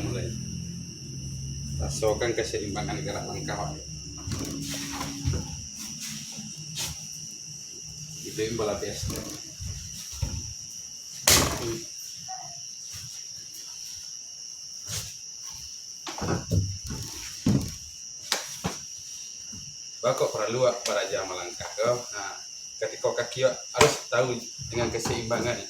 mulai rasakan keseimbangan gerak langkah. Itu yang bola biasa. Bakok perlu para jam melangkah kau. Nah, ketika kaki harus tahu dengan keseimbangan.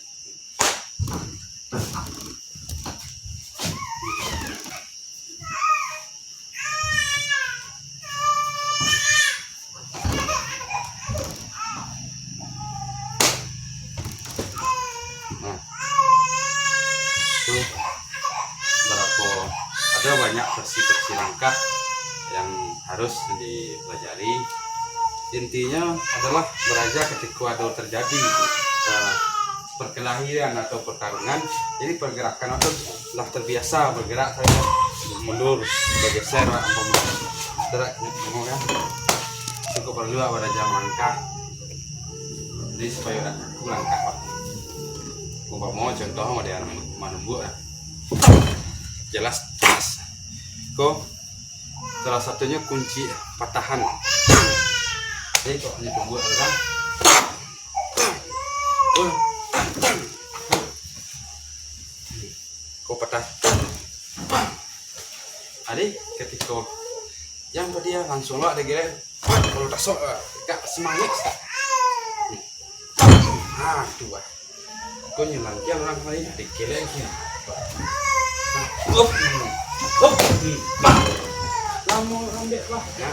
Nah, itu berapa ada banyak versi-versi langkah yang harus dipelajari. Intinya adalah belajar ketika ada terjadi perkelahian atau pertarungan, jadi pergerakan atau telah terbiasa bergerak saya mundur bergeser gerak kan cukup perlu pada jam langkah, jadi supaya aku langkah mau contoh mau dia menunggu jelas kok salah satunya kunci patahan. Jadi kok hanya tunggu kan kok patah adik ketika yang dia langsung lah ada gila kalau tak sok gak semangat dua kau nyelang yang orang lain ada gila lagi lama rambut lah ya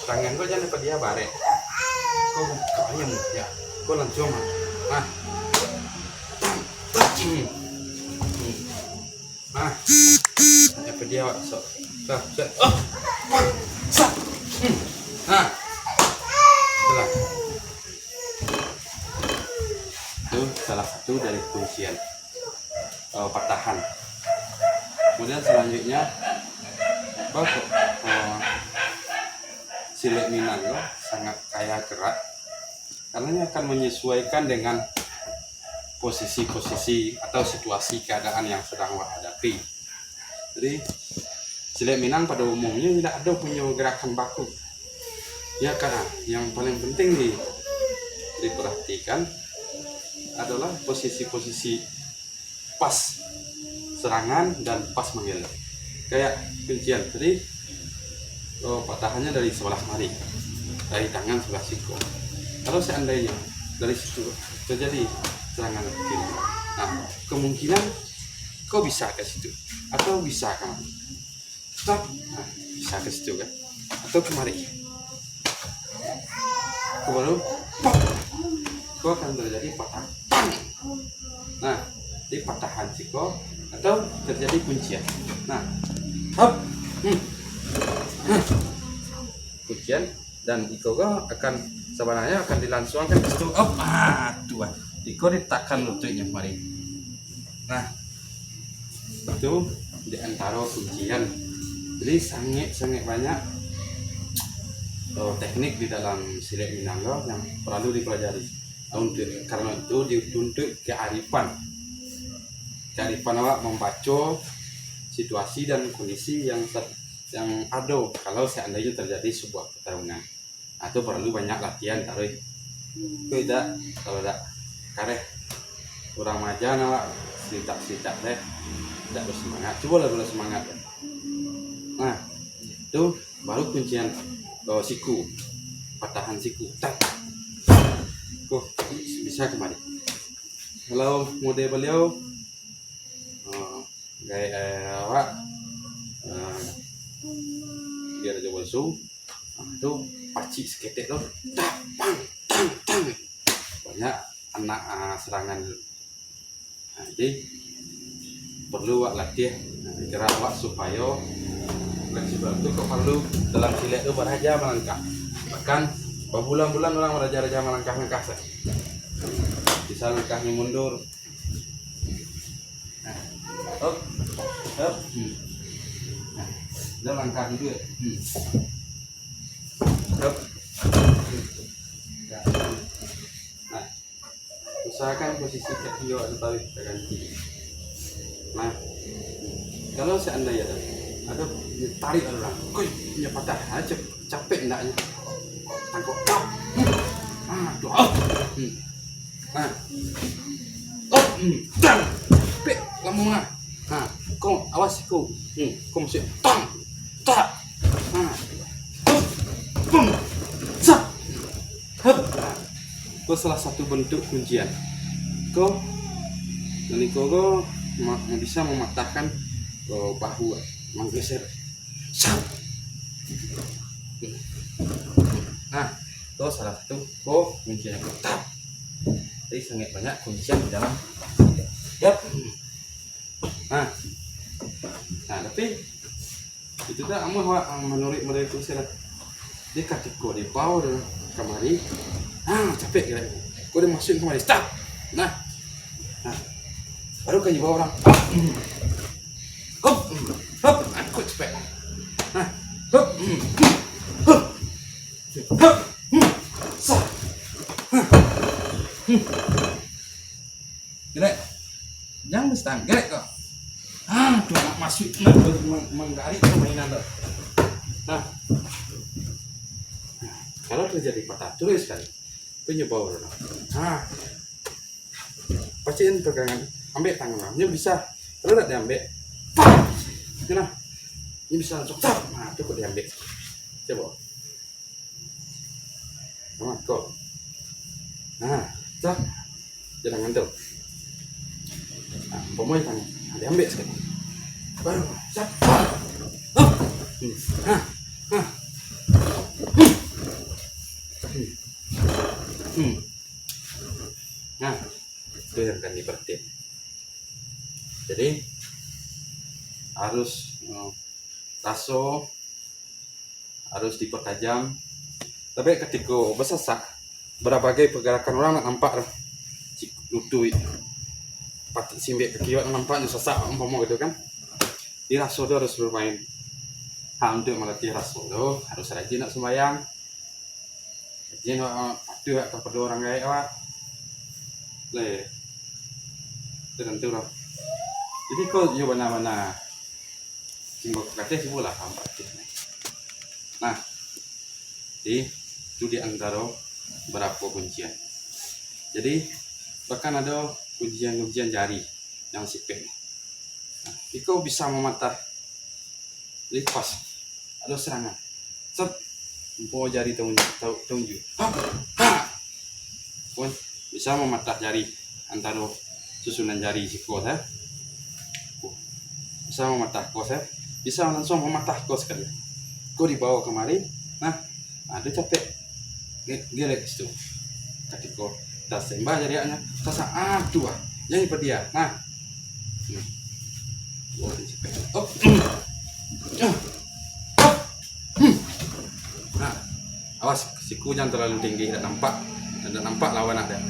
tangan kau jangan pada dia bare kau ayam ya kau langsung apa dia sok setelah itu salah satu dari kuncian patahan. Kemudian selanjutnya silet Minang sangat kaya gerak karena ini akan menyesuaikan dengan posisi-posisi atau situasi keadaan yang sedang hadapi. Jadi silet Minang pada umumnya tidak ada punya gerakan baku ya, karena yang paling penting diperhatikan adalah posisi-posisi pas serangan dan pas mengelak kayak kuncian. Jadi patahannya dari sebelah mari, dari tangan sebelah siku. Kalau seandainya dari situ terjadi serangan kiri, nah kemungkinan kau bisa ke situ atau bisa kan bisa ke situ kan atau kemari kau baru kau akan terjadi patah. Nah di patahan siko atau terjadi kuncian. Nah kuncian dan iko akan sebenarnya akan dilangsungkan ke situ. Iko ditakkan lututnya mari. Nah itu di antara kuncian. Jadi sangat banyak teknik di dalam silet Minang yang perlu dipelajari. Karena itu dituntut kearifan awak membaca situasi dan kondisi yang ada kalau seandainya terjadi sebuah pertarungan atau perlu banyak latihan taruh tidak kalau tidak kareh kurang majan awak sitak deh tidak bersemangat, coba lah bersemangat. Nah itu baru kuncian siku, patahan siku kok bisa kemari. Kalau mode beliau gaya awak biar coba zoom itu paci seketek tuh tang banyak anak serangan. Nah, jadi perlu awak latih cara awak supaya fleksibel itu kok perlu dalam silet itu beraja melangkah, bahkan berbulan-bulan orang beraja melangkah bisa langkahnya mundur. Nah, langkah dulu ya. Nah, usahakan posisi kaki awak ditarik ke ganti. Nah, kalau seandainya ada tarik orang, koi punya patah aja, capek endaknya, tangkap tap, tuh, nah, tang, capek kamu mah, kau awas kau, kau mesti tang, tak, bum, zap, hep, kau salah satu bentuk kuncian, kau, nanti kau bisa mematahkan bahu, menggeser, zap. Nah, itu salah satu kuncian yang tetap. Jadi sangat banyak kuncian di dalam. Yap. Nah, tapi itu dah menurut mereka sih. Dia ketika di bawah kemari, capek kira. Kau dia masukin kemari, stop. Nah, baru kan bawa orang. Hop, aku capek. Nah, hop. Gelek, jangan mustang, gelek kok. Tuh nak masuk menggali permainan tuh. Nah, kalau terjadi patah tulis sekali, penyebab orang. Paciin pegangan, ambil tangannya bisa, kalau tidak diambil, nah, ini bisa langsung tap, cukup diambil. Coba, sama kok. Cak, jangan ngantuk. Pemoy tangan, diambil sekali. Baru, cak. Nah, itu yang akan diperhatiin. Jadi harus taso harus dipertajam. Tapi ketika bersesak, berbagai pergerakan orang nampak lutut, patik simbek kaki nampaknya sesak umpama gitu kan. Di raso itu harus bermain. Untuk melatih raso itu harus rajin nak sembahyang. Rajin ada kepada orang gaya awak. Tentu lah. Jadi kau juga mana-mana simbol katanya sih lah hambat. Nah, itu di antara berapa kuncian. Jadi bahkan ada kuncian jari yang sipek. Nah, kau bisa mematah lipas, ada serangan. Set, bawa jari tunjuk. Pun bisa mematah jari antara susunan jari siku bisa mematah kos bisa langsung mematah kos sekali. Kau dibawa kemari, ada capek, gelek itu. Ketika dah sembah jadinya, sasa dua, jadi dia. Awas siku jangan terlalu tinggi, tidak nampak lawan ada.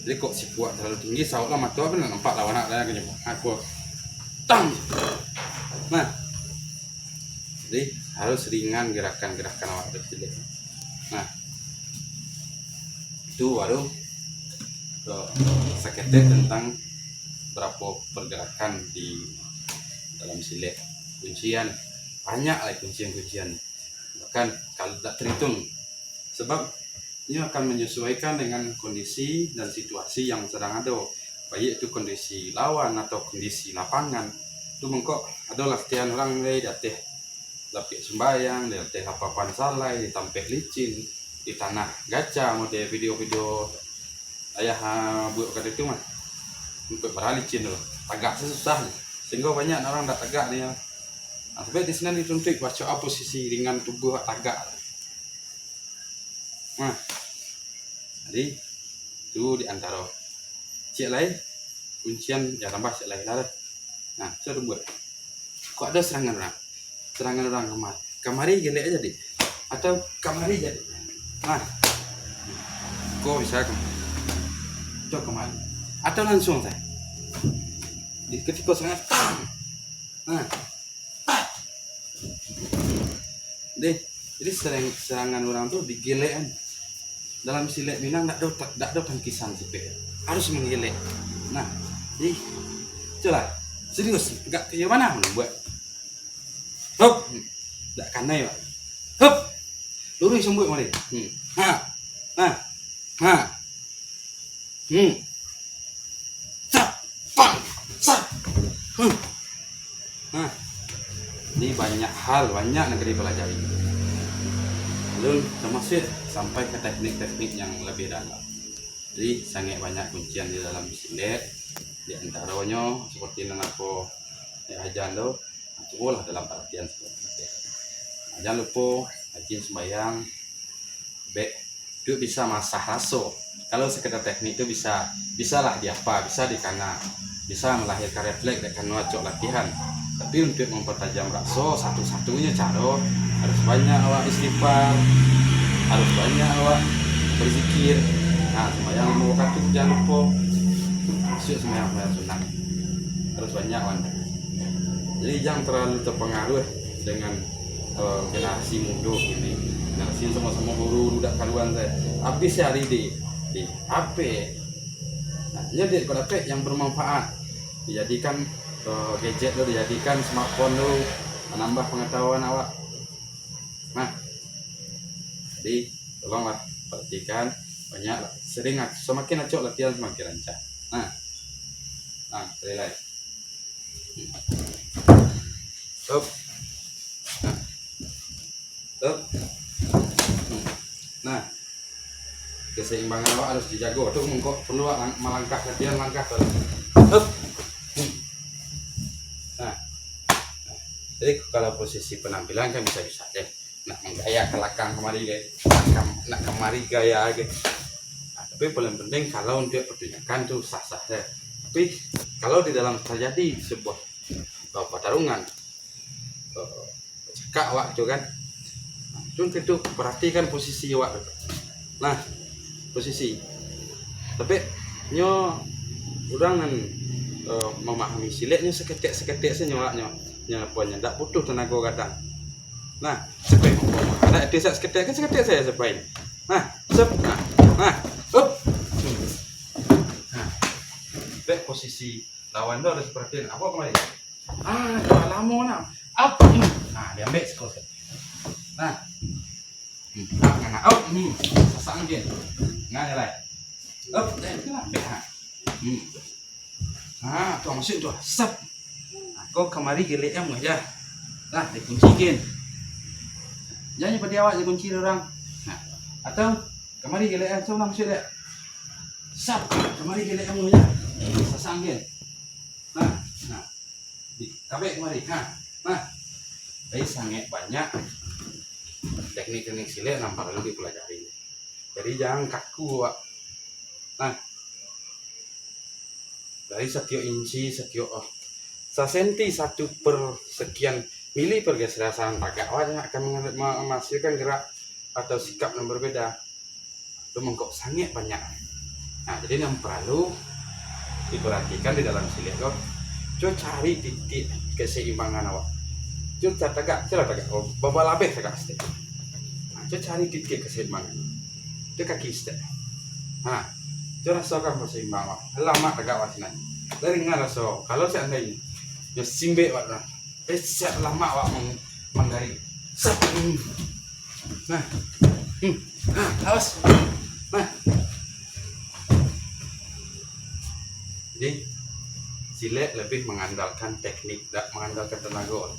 Jadi kok siku terlalu tinggi, sautlah mata apa tidak nampak lawan ada kan aku. Jadi harus ringan gerakan-gerakan awak kecil. Itu baru sekedar tentang berapa pergerakan di dalam silet. Kuncian banyak lah kuncian. Bahkan kalau tidak terhitung, sebab ini akan menyesuaikan dengan kondisi dan situasi yang sedang ada, baik itu kondisi lawan atau kondisi lapangan. Itu mengkok ada latihan orang dateh lapik sembayang, dateh apa-apaan salah, ditampek licin, di tanah gacha, model video-video ayah buat kata itu mah untuk berhalicin loh, tagak susah sehingga banyak orang tak tagak dia. Tapi di sini dituntut baca posisi ringan tubuh tagak. Jadi itu diantara cek lain kuncian ya tambah cek lain lah. Saya buat. Kok ada serangan orang kamari gelek aja deh, atau kamari jadi. Kok bisa coba kemari atau langsung saya di ketika sangat jadi serangan orang tuh digelekan dalam silet Minang. Tidak ada tangkisan sih, harus menggelek. Jadi Coba serius, enggak kayak mana buat. Hop, enggak kanai pak. Hop, lurus sembut mari. Ha, ha, ha. Sap, pang, sap. Nah, ini banyak hal, banyak negeri pelajari. Lalu termasuk sampai ke teknik-teknik yang lebih dalam. Jadi sangat banyak kuncian di dalam silet. Di antaranya seperti yang aku ajar tuh, cobalah dalam artian seperti itu. Jangan lupa rajin sembahyang, itu bisa masak raso. Kalau sekedar teknik itu bisa lah diapa, bisa dikana, bisa melahirkan refleks dan ngocok latihan. Tapi untuk mempertajam raso, satu-satunya cara harus banyak awak istighfar, harus banyak awak berzikir. Nah, sembahyang 5 waktu jangan lupa. Masuk sembahyang sunat harus banyak awak. Jadi jangan terlalu terpengaruh dengan generasi muda ini. Generasi yang sama-sama guru udah karuan saya. Habis hari di HP. Nah, jadi kalau HP yang bermanfaat dijadikan gadget lo, dijadikan smartphone lo, menambah pengetahuan awak. Nah, jadi tolonglah perhatikan banyak, sering semakin acok latihan semakin lancar. Nah, relay. Up. Up. Nah, keseimbangan awak harus dijaga. Tuh mengkok perlu melangkah latihan langkah tuh. Up. Nah, jadi kalau posisi penampilan kan bisa-bisa deh. Nak menggaya ke belakang kemari guys, nak kemari gaya guys. Nah, tapi paling penting kalau untuk pertunjukan tuh sah-sah deh. Tapi kalau di dalam terjadi sebuah pertarungan, cekak awak itu kan, itu perhatikan posisi awak. Nah, posisi. Tapi nyo orang kan memahami siletnya seketik senyolaknya punya tidak butuh tenaga kadang. Nah, sepai ada dia seketik saya sepai. Nah, up. Nah, posisi lawan itu harus perhatiin apa kemarin. Lama nak up. Nah, diambil skor. Nah, up. Sasang dia. Nggak jalan. Up, dia ambil. Tuh masuk tuh, sep. Kau kemari gelek yang aja. Nah, dikuncikin. Jangan pada awak dikunci orang. Nah, atau kemari gelek yang langsung deh. Sep, kemari gelek yang aja. Sasangin. Nah. Tapi kemari. Nah. Jadi sangat banyak teknik-teknik silet nampak perlu dipelajari. Jadi jangan kaku, Pak. Nah, dari setiap inci, sesenti 1/sekian mili pergeseran tagak awalnya akan menghasilkan gerak atau sikap yang berbeda. Itu mengkok sangat banyak. Nah, jadi yang perlu diperhatikan di dalam silet kok. Coba cari titik keseimbangan awak. Coba tagak, bawa labeh tagak step. Nah, coba cari titik keseimbangan. Itu kaki step. Nah, coba rasakan keseimbangan awak. Lama tagak awak sini. Dari nggak rasa. Kalau seandainya ya simbe awak lah. Siap lama awak menggaring. Nah, awas. Nah, jadi silet lebih mengandalkan teknik, tidak mengandalkan tenaga.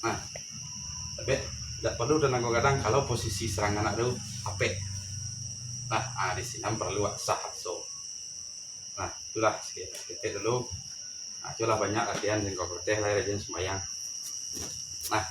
Nah, tapi tidak perlu tenaga kadang kalau posisi serangan ada HP. Nah, di sini perlu sahat so. Nah, itulah sedikit dulu. Nah, itulah banyak latihan yang kau kerja lah rajin sembahyang. Nah,